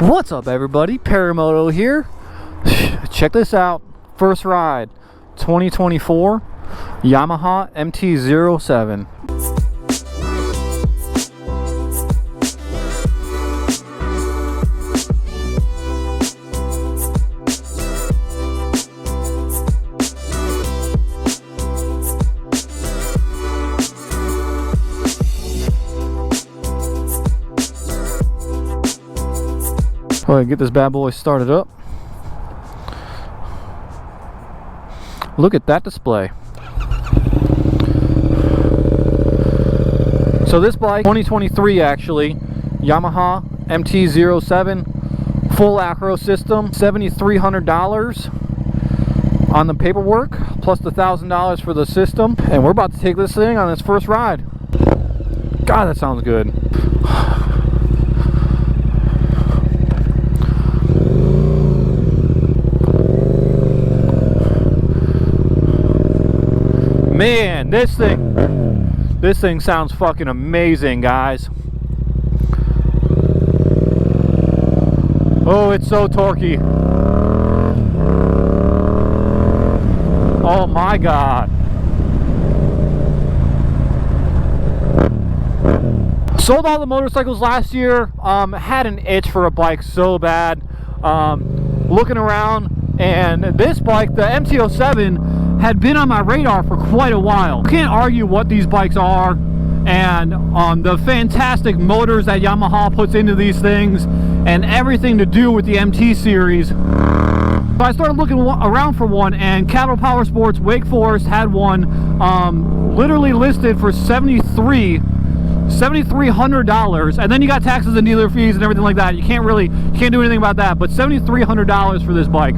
What's up, everybody? Paramoto here. Check this out. First ride 2024 Yamaha MT-07. Go ahead and get this bad boy started up. Look at that display. So this bike, 2023 actually, Yamaha MT-07, full acro system, $7,300 on the paperwork, plus the $1,000 for the system. And we're about to take this thing on its first ride. God, that sounds good. Man, this thing sounds fucking amazing, guys. Oh, it's so torquey. Oh my God. Sold all the motorcycles last year. Had an itch for a bike so bad. Looking around, and this bike, the MT-07, had been on my radar for quite a while. Can't argue what these bikes are and the fantastic motors that Yamaha puts into these things and everything to do with the MT series. So I started looking around for one, and Capital Power Sports Wake Forest had one literally listed for $7,300, and then you got taxes and dealer fees and everything like that. You can't do anything about that, but $7,300 for this bike.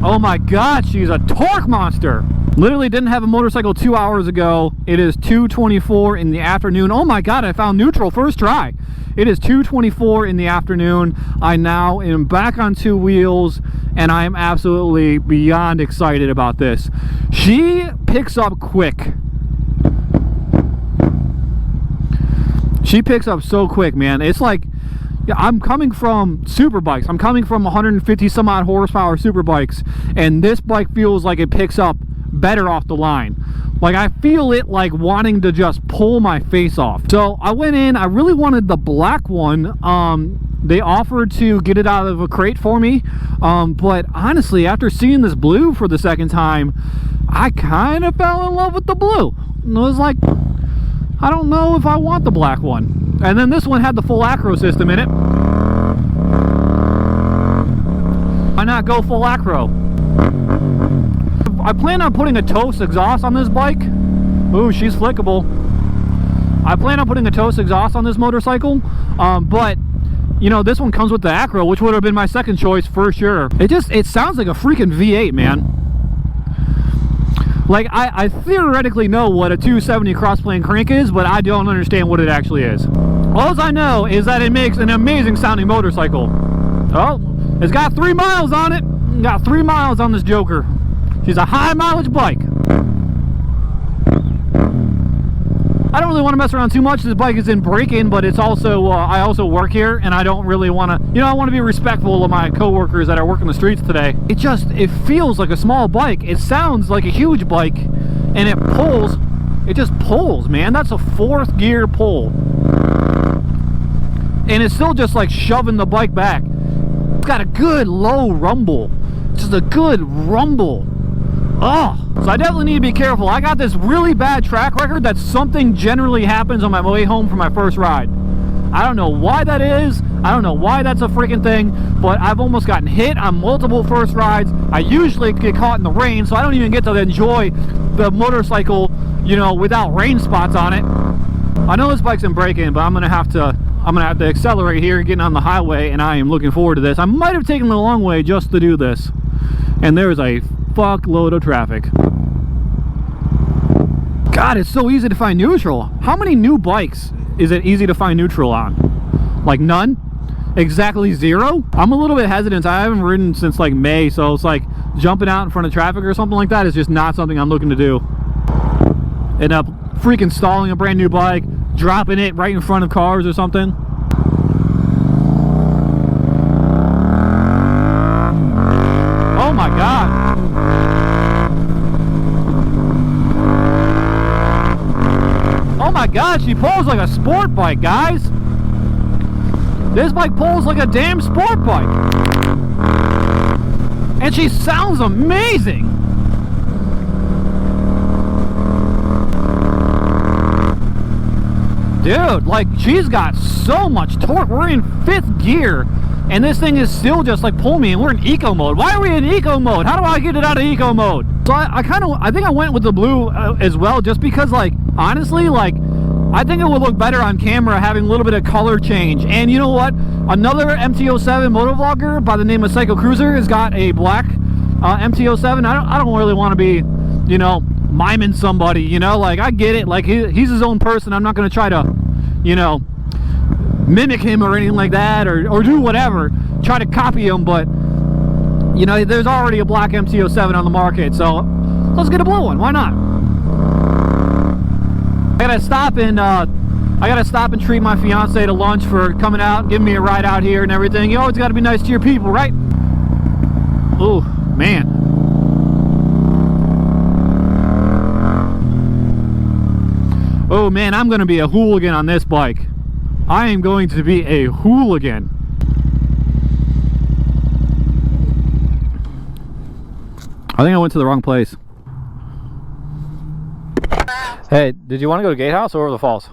Oh my God, she's a torque monster. Literally didn't have a motorcycle 2 hours ago. It is 2:24 in the afternoon. Oh my God, I found neutral first try. It is 2:24 in the afternoon. I now am back on two wheels, and I am absolutely beyond excited about this. She picks up quick. She picks up so quick, man. It's like, yeah, I'm coming from super bikes. I'm coming from 150 some odd horsepower super bikes, and this bike feels like it picks up better off the line. Like, I feel it like wanting to just pull my face off. So I went in, I really wanted the black one. They offered to get it out of a crate for me, but honestly, after seeing this blue for the second time, I kind of fell in love with the blue. And I was like, I don't know if I want the black one. And then this one had the full acro system in it. Why not go full acro? I plan on putting a Toast exhaust on this bike. Ooh, she's flickable. I plan on putting a Toast exhaust on this motorcycle, but you know, this one comes with the acro, which would have been my second choice for sure. It sounds like a freaking V8, man. Like, I theoretically know what a 270 crossplane crank is, but I don't understand what it actually is. All I know is that it makes an amazing sounding motorcycle. Oh, it's got 3 miles on it. Got 3 miles on this joker. She's a high mileage bike. I don't really want to mess around too much. This bike is in break-in, but it's also, I also work here, and I don't really want to, you know, I want to be respectful of my coworkers that are working the streets today. It feels like a small bike. It sounds like a huge bike, and it pulls. It just pulls, man. That's a 4th gear pull. And it's still just like shoving the bike back. It's got a good low rumble. Just a good rumble. Oh, so I definitely need to be careful. I got this really bad track record that something generally happens on my way home from my first ride. I don't know why that is. I don't know why that's a freaking thing, but I've almost gotten hit on multiple first rides. I usually get caught in the rain, so I don't even get to enjoy the motorcycle, you know, without rain spots on it. I know this bike's in break-in, but I'm gonna have to accelerate here and get on the highway, and I am looking forward to this. I might have taken the long way just to do this, and there's a fuckload of traffic. God, it's so easy to find neutral. How many new bikes is it easy to find neutral on? Like none? Exactly 0? I'm a little bit hesitant. I haven't ridden since like May, so it's like jumping out in front of traffic or something like that is just not something I'm looking to do. End up freaking stalling a brand new bike, dropping it right in front of cars or something. like a sport bike, guys. This bike pulls like a damn sport bike. And she sounds amazing. Dude, like, she's got so much torque. We're in 5th gear, and this thing is still just like pull me, and we're in eco mode. Why are we in eco mode? How do I get it out of eco mode? So I think I went with the blue as well, just because, like, honestly, like, I think it would look better on camera having a little bit of color change. And you know what? Another MT-07 motovlogger by the name of Psycho Cruiser has got a black MT-07. I don't really want to be, you know, miming somebody, you know, like, I get it, like, he's his own person. I'm not going to try to, you know, mimic him or anything like that, or do whatever, try to copy him. But, you know, there's already a black MT-07 on the market, so let's get a blue one. Why not? I gotta stop and treat my fiance to lunch for coming out and giving me a ride out here and everything. You always got to be nice to your people, right? Oh man. Oh man, I'm gonna be a hooligan on this bike. I am going to be a hooligan. I think I went to the wrong place. Hey, did you want to go to Gatehouse or over the falls?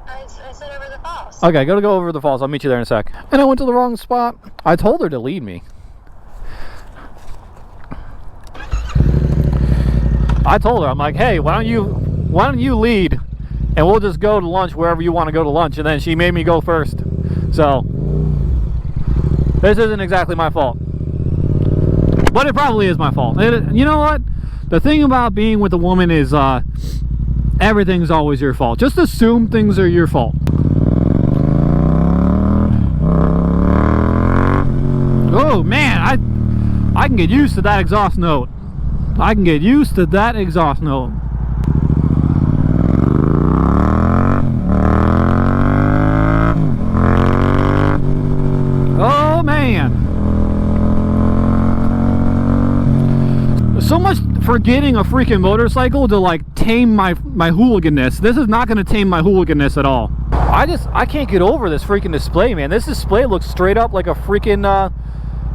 I said over the falls. Okay, go over the falls. I'll meet you there in a sec. And I went to the wrong spot. I told her to lead me. I told her, I'm like, hey, why don't you lead, and we'll just go to lunch wherever you want to go to lunch. And then she made me go first. So this isn't exactly my fault, but it probably is my fault. You know what? The thing about being with a woman is everything's always your fault. Just assume things are your fault. Oh man, I can get used to that exhaust note. I can get used to that exhaust note. Oh man. So much for getting a freaking motorcycle to like tame my hooliganness. This is not going to tame my hooliganness at all. I can't get over this freaking display, man. This display looks straight up like a freaking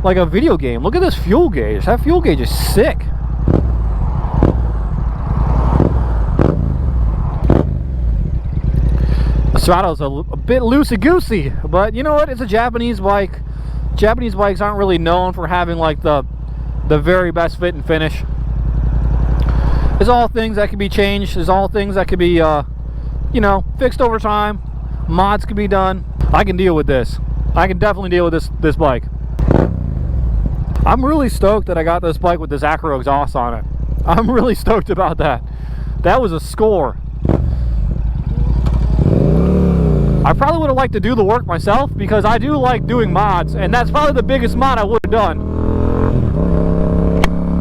like a video game. Look at this fuel gauge. That fuel gauge is sick. The throttle's a bit loosey-goosey, but you know what? It's a Japanese bike. Japanese bikes aren't really known for having like the very best fit and finish. There's all things that can be changed. There's all things that can be, you know, fixed over time. Mods can be done. I can deal with this. I can definitely deal with this bike. I'm really stoked that I got this bike with this Acro exhaust on it. I'm really stoked about that. That was a score. I probably would have liked to do the work myself because I do like doing mods, and that's probably the biggest mod I would have done.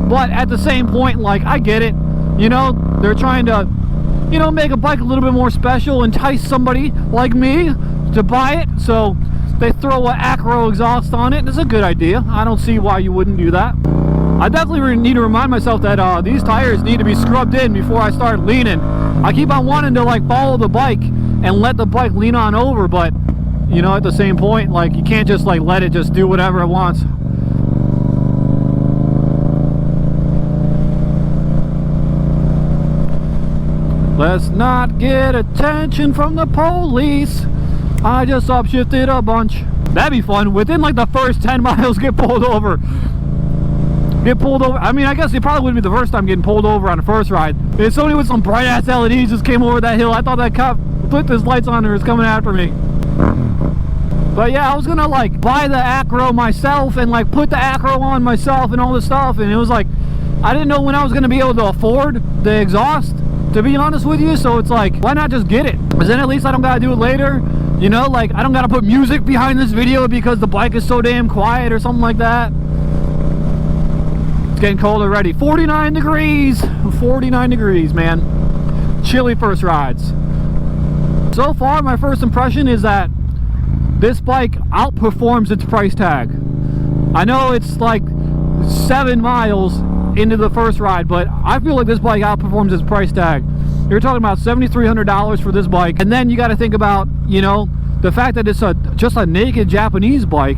But at the same point, like, I get it. You know, they're trying to, you know, make a bike a little bit more special, entice somebody like me to buy it. So they throw an Acro exhaust on it. It's a good idea. I don't see why you wouldn't do that. I definitely need to remind myself that these tires need to be scrubbed in before I start leaning. I keep on wanting to like follow the bike and let the bike lean on over, but you know, at the same point, like, you can't just like let it just do whatever it wants. Let's not get attention from the police. I just upshifted a bunch. That'd be fun. Within like the first 10 miles, get pulled over. I mean, I guess it probably wouldn't be the first time getting pulled over on a first ride. If somebody with some bright ass LEDs just came over that hill, I thought that cop put his lights on and was coming after me. But yeah, I was gonna like buy the Acro myself and like put the Acro on myself and all this stuff, and it was like, I didn't know when I was gonna be able to afford the exhaust, to be honest with you. So it's like, why not just get it? Because then at least I don't gotta do it later. You know, like, I don't gotta put music behind this video because the bike is so damn quiet or something like that. It's getting cold already. 49 degrees. 49 degrees, man. Chilly first rides. So far, my first impression is that this bike outperforms its price tag. I know it's like 7 miles into the first ride, but I feel like this bike outperforms its price tag. You're talking about $7,300 for this bike, and then you got to think about, you know, the fact that it's just a naked Japanese bike.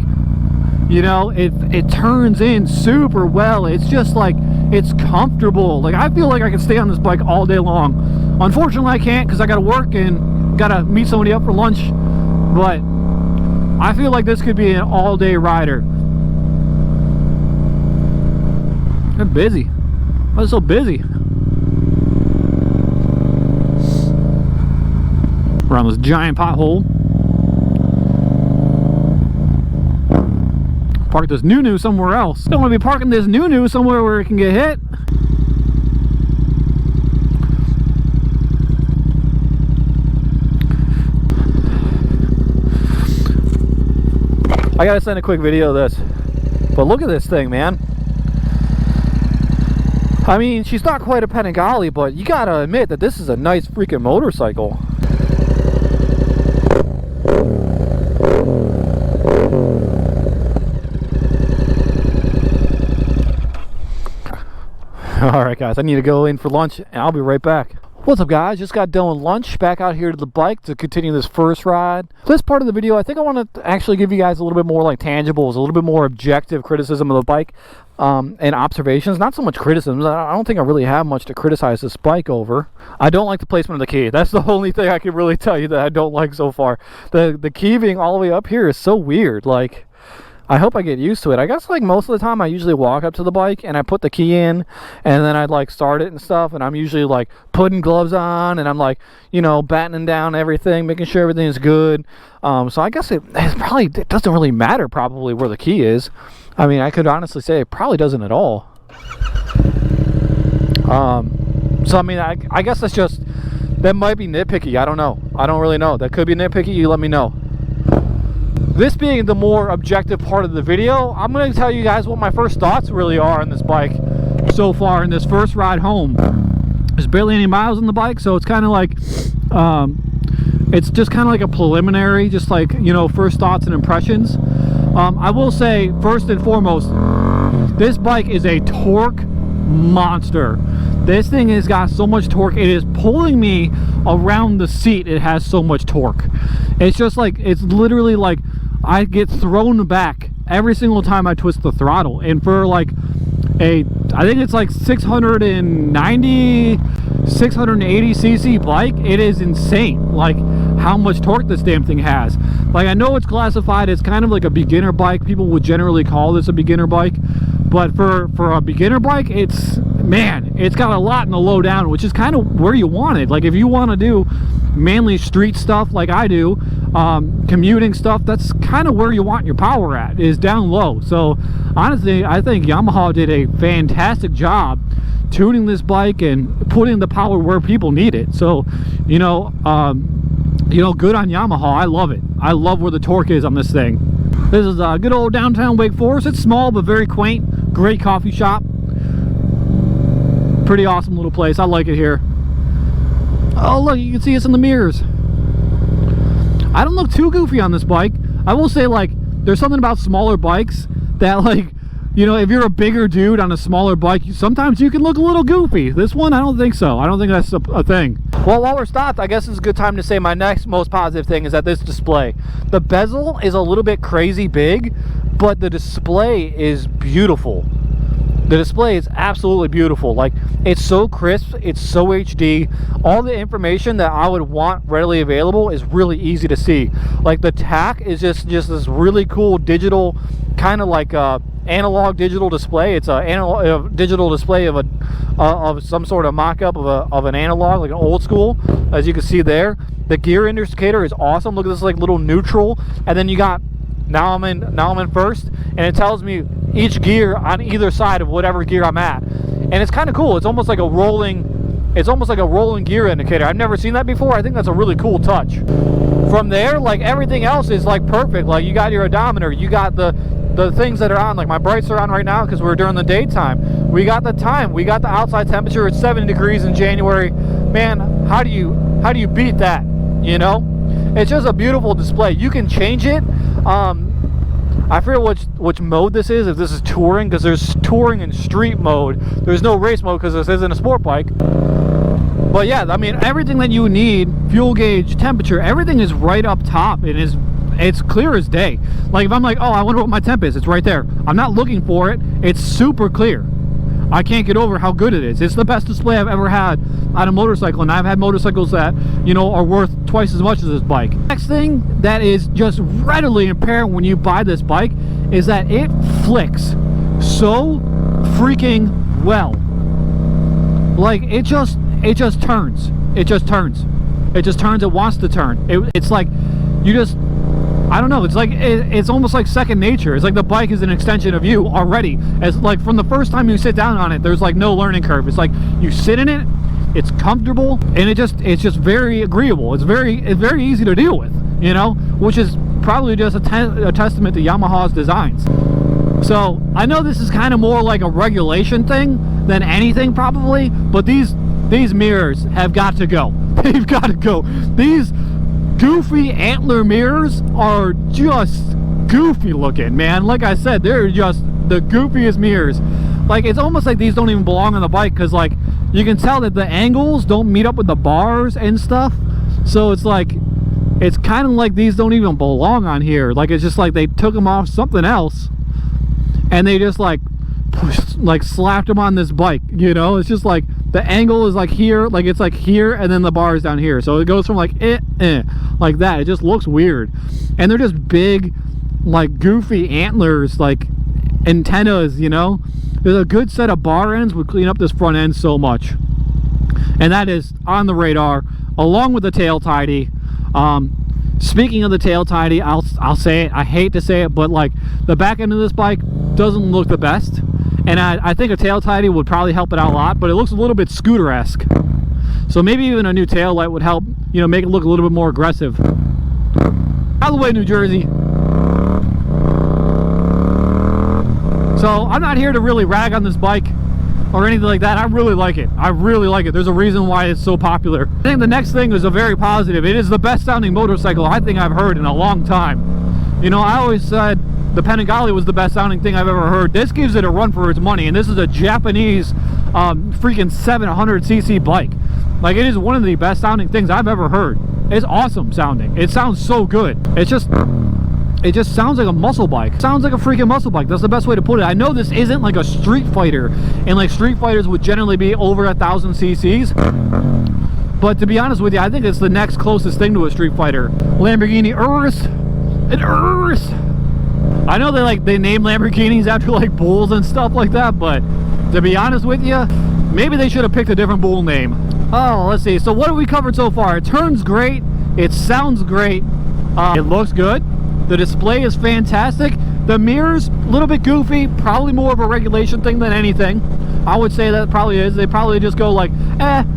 You know, it turns in super well. It's just like, it's comfortable. Like, I feel like I can stay on this bike all day long. Unfortunately, I can't because I got to work and got to meet somebody up for lunch. But I feel like this could be an all-day rider. They're busy. Why is it so busy? We're on this giant pothole. Park this new somewhere else. Don't want to be parking this new somewhere where it can get hit. I gotta send a quick video of this. But look at this thing, man. I mean, she's not quite a Panigale, but you gotta admit that this is a nice freaking motorcycle. Alright guys, I need to go in for lunch and I'll be right back. What's up guys, just got done with lunch, back out here to the bike to continue this first ride. This part of the video, I think I want to actually give you guys a little bit more like tangibles, a little bit more objective criticism of the bike and observations. Not so much criticisms. I don't think I really have much to criticize this bike over. I don't like the placement of the key. That's the only thing I can really tell you that I don't like so far. The key being all the way up here is so weird. Like, I hope I get used to it. I guess like most of the time I usually walk up to the bike and I put the key in and then I'd like start it and stuff, and I'm usually like putting gloves on and I'm like, you know, battening down everything, making sure everything is good. So I guess it doesn't really matter probably where the key is. I mean, I could honestly say it probably doesn't at all. So I mean, I guess that's just, that might be nitpicky. I don't know. I don't really know. That could be nitpicky. You let me know. This being the more objective part of the video, I'm going to tell you guys what my first thoughts really are on this bike so far in this first ride home. There's barely any miles on the bike, so it's kind of like, it's just kind of like a preliminary, just like, you know, first thoughts and impressions. I will say, first and foremost, this bike is a torque monster. This thing has got so much torque, it is pulling me around the seat. It has so much torque. It's just like, it's literally like I get thrown back every single time I twist the throttle. And for like I think it's like 680 cc bike, it is insane like how much torque this damn thing has. Like, I know it's classified as kind of like a beginner bike. People would generally call this a beginner bike, but for a beginner bike, it's got a lot in the low down, which is kind of where you want it. Like, if you want to do mainly street stuff like I do, commuting stuff, that's kind of where you want your power at, is down low. So honestly, I think Yamaha did a fantastic job tuning this bike and putting the power where people need it. So, you know, good on Yamaha. I love it. I love where the torque is on this thing. This is a good old downtown Wake Forest. It's small but very quaint. Great coffee shop. Pretty awesome little place. I like it here. Oh look, you can see us in the mirrors. I don't look too goofy on this bike. I will say, like, there's something about smaller bikes that, like, you know, if you're a bigger dude on a smaller bike, sometimes you can look a little goofy. This one, I don't think so. I don't think that's a thing. Well, while we're stopped, I guess it's a good time to say my next most positive thing is that this display. The bezel is a little bit crazy big, but the display is beautiful. The display is absolutely beautiful. Like, it's so crisp, it's so HD. All the information that I would want readily available is really easy to see. Like, the tack is just this really cool digital, kind of like analog digital display. It's a digital display of some sort of mock-up of an analog, like an old school, as you can see there. The gear indicator is awesome. Look at this, like, little neutral, and then you got now I'm in first, and it tells me each gear on either side of whatever gear I'm at, and it's kind of cool. It's almost like a rolling gear indicator. I've never seen that before. I think that's a really cool touch. From there, like, everything else is like perfect. Like, you got your odometer, you got the things that are on, like my brights are on right now because we're during the daytime. We got the time, we got the outside temperature. It's 70 degrees in January. Man, how do you beat that? You know, it's just a beautiful display. You can change it. I forget which mode this is, if this is touring, because there's touring and street mode. There's no race mode because this isn't a sport bike. But yeah, I mean, everything that you need, fuel gauge, temperature, everything is right up top. It's clear as day. Like if I'm like, oh, I wonder what my temp is, it's right there. I'm not looking for it. It's super clear. I can't get over how good it is. It's the best display I've ever had on a motorcycle, and I've had motorcycles that, you know, are worth twice as much as this bike. Next thing that is just readily apparent when you buy this bike is that it flicks so freaking well. Like it just turns. It just turns. It just turns. It wants to turn. It's like you just, I don't know, it's like it's almost like second nature. It's like the bike is an extension of you already. As like from the first time you sit down on it, there's like no learning curve. It's like you sit in it, it's comfortable, and it's just very agreeable. It's very easy to deal with, you know, which is probably just a testament to Yamaha's designs. So I know this is kind of more like a regulation thing than anything probably, but these mirrors have got to go. They've got to go. These goofy antler mirrors are just goofy looking, man. Like I said, they're just the goofiest mirrors. Like it's almost like these don't even belong on the bike, because like you can tell that the angles don't meet up with the bars and stuff. So it's like, it's kind of like these don't even belong on here. Like it's just like they took them off something else and they just like slapped them on this bike, you know. It's just like the angle is like here, like it's like here, and then the bar is down here, so it goes from like like that. It just looks weird, and they're just big, like goofy antlers, like antennas, you know. There's a good set of bar ends would clean up this front end so much, and that is on the radar, along with the tail tidy. Speaking of the tail tidy, I'll say it, I hate to say it, but like the back end of this bike doesn't look the best, and I think a tail tidy would probably help it out a lot, but it looks a little bit scooter-esque. So maybe even a new tail light would help, you know, make it look a little bit more aggressive. Out of the way, New Jersey. So I'm not here to really rag on this bike or anything like that. I really like it. I really like it. There's a reason why it's so popular. I think the next thing is a very positive. It is the best sounding motorcycle I think I've heard in a long time. You know, I always said the Panigale was the best sounding thing I've ever heard. This gives it a run for its money, and this is a Japanese freaking 700cc bike. Like, it is one of the best sounding things I've ever heard. It's awesome sounding. It sounds so good. It just sounds like a muscle bike. It sounds like a freaking muscle bike. That's the best way to put it. I know this isn't like a street fighter, and like street fighters would generally be over 1,000 cc's. But to be honest with you, I think it's the next closest thing to a street fighter. Lamborghini Urus. An Urus. I know they name Lamborghinis after like bulls and stuff like that, but to be honest with you, maybe they should have picked a different bull name. Oh, let's see. So what have we covered so far? It turns great. It sounds great. It looks good. The display is fantastic. The mirrors, a little bit goofy. Probably more of a regulation thing than anything. I would say that probably is. They probably just go like,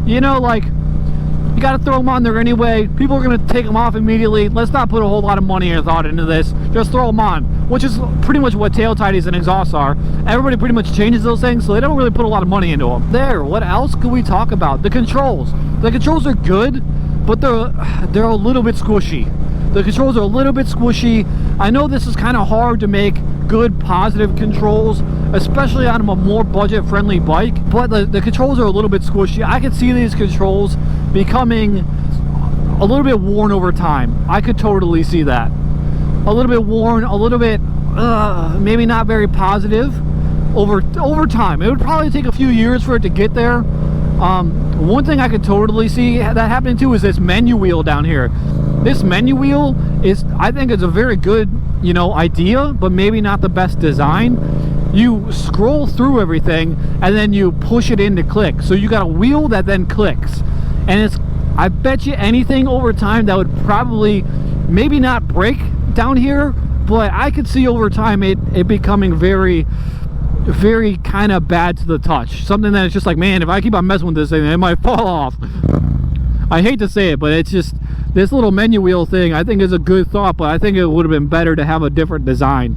you know, like, you got to throw them on there anyway. People are going to take them off immediately. Let's not put a whole lot of money or thought into this. Just throw them on, which is pretty much what tail tidies and exhausts are. Everybody pretty much changes those things, so they don't really put a lot of money into them. There, what else could we talk about? The controls. The controls are good, but they're a little bit squishy. The controls are a little bit squishy. I know this is kind of hard to make good positive controls, especially on a more budget-friendly bike, but the controls are a little bit squishy. I could see these controls becoming a little bit worn over time. I could totally see that. A little bit worn, a little bit maybe not very positive over time. It would probably take a few years for it to get there. One thing I could totally see that happening too is this menu wheel down here. This menu wheel is, I think it's a very good, you know, idea, but maybe not the best design. You scroll through everything and then you push it in to click. So you got a wheel that then clicks. And it's, I bet you anything over time that would probably maybe not break down here, but I could see over time it becoming very kind of bad to the touch. Something that is just like, man, if I keep on messing with this thing, it might fall off. I hate to say it, but it's just, this little menu wheel thing I think is a good thought, but I think it would have been better to have a different design.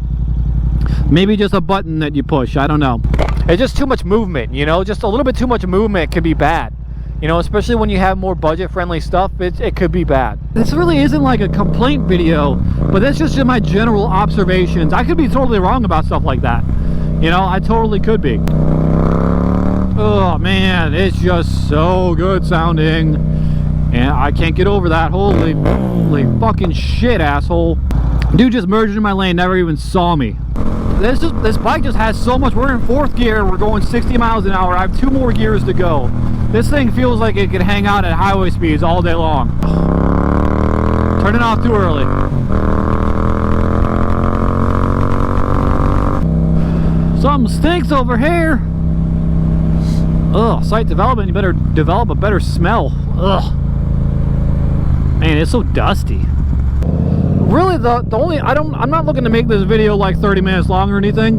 Maybe just a button that you push, I don't know. It's just too much movement, you know, just a little bit too much movement could be bad. You know, especially when you have more budget-friendly stuff, it could be bad. This really isn't like a complaint video, but that's just my general observations. I could be totally wrong about stuff like that. You know, I totally could be. Oh man, it's just so good sounding. And I can't get over that. Holy fucking shit, asshole. Dude just merged in my lane, never even saw me. This bike just has so much. We're in 4th gear, we're going 60 miles an hour. I have 2 more gears to go. This thing feels like it could hang out at highway speeds all day long. Turning off too early. Something stinks over here. Ugh, site development, you better develop a better smell. Ugh. Man, it's so dusty. Really, the only, I'm not looking to make this video like 30 minutes long or anything,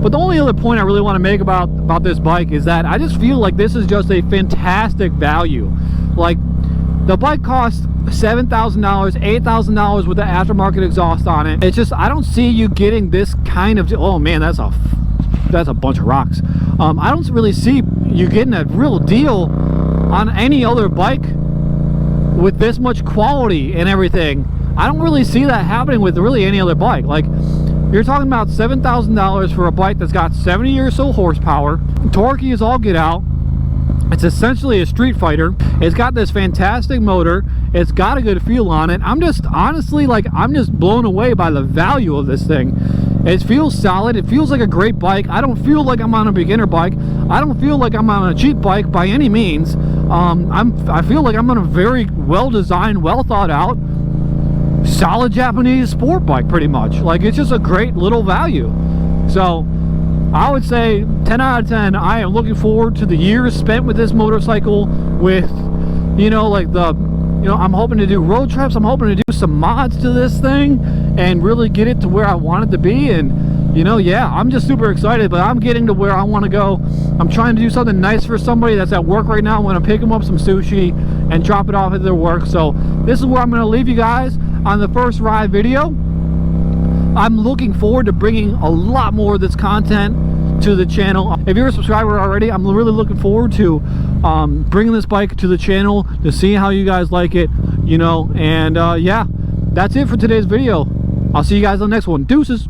but the only other point I really want to make about this bike is that I just feel like this is just a fantastic value. Like, the bike costs $7,000, $8,000 with the aftermarket exhaust on it. It's just, I don't see you getting this kind of, oh man, that's a bunch of rocks. I don't really see you getting a real deal on any other bike with this much quality and everything. I don't really see that happening with really any other bike. Like, you're talking about $7,000 for a bike that's got 70 or so horsepower, torquey is all get out. It's essentially a street fighter. It's got this fantastic motor. It's got a good feel on it. I'm just honestly, like, I'm just blown away by the value of this thing. It feels solid. It feels like a great bike. I don't feel like I'm on a beginner bike. I don't feel like I'm on a cheap bike by any means. I feel like I'm on a very well designed, well thought out, solid Japanese sport bike, pretty much. Like, it's just a great little value. So I would say 10 out of 10. I am looking forward to the years spent with this motorcycle, with, you know, like I'm hoping to do road trips. I'm hoping to do some mods to this thing and really get it to where I want it to be. And, you know, yeah, I'm just super excited, but I'm getting to where I want to go. I'm trying to do something nice for somebody that's at work right now. I'm going to pick them up some sushi and drop it off at their work. So this is where I'm going to leave you guys on the first ride video. I'm looking forward to bringing a lot more of this content to the channel. If you're a subscriber already, I'm really looking forward to bringing this bike to the channel to see how you guys like it, you know. And yeah, that's it for today's video. I'll see you guys on the next one. Deuces.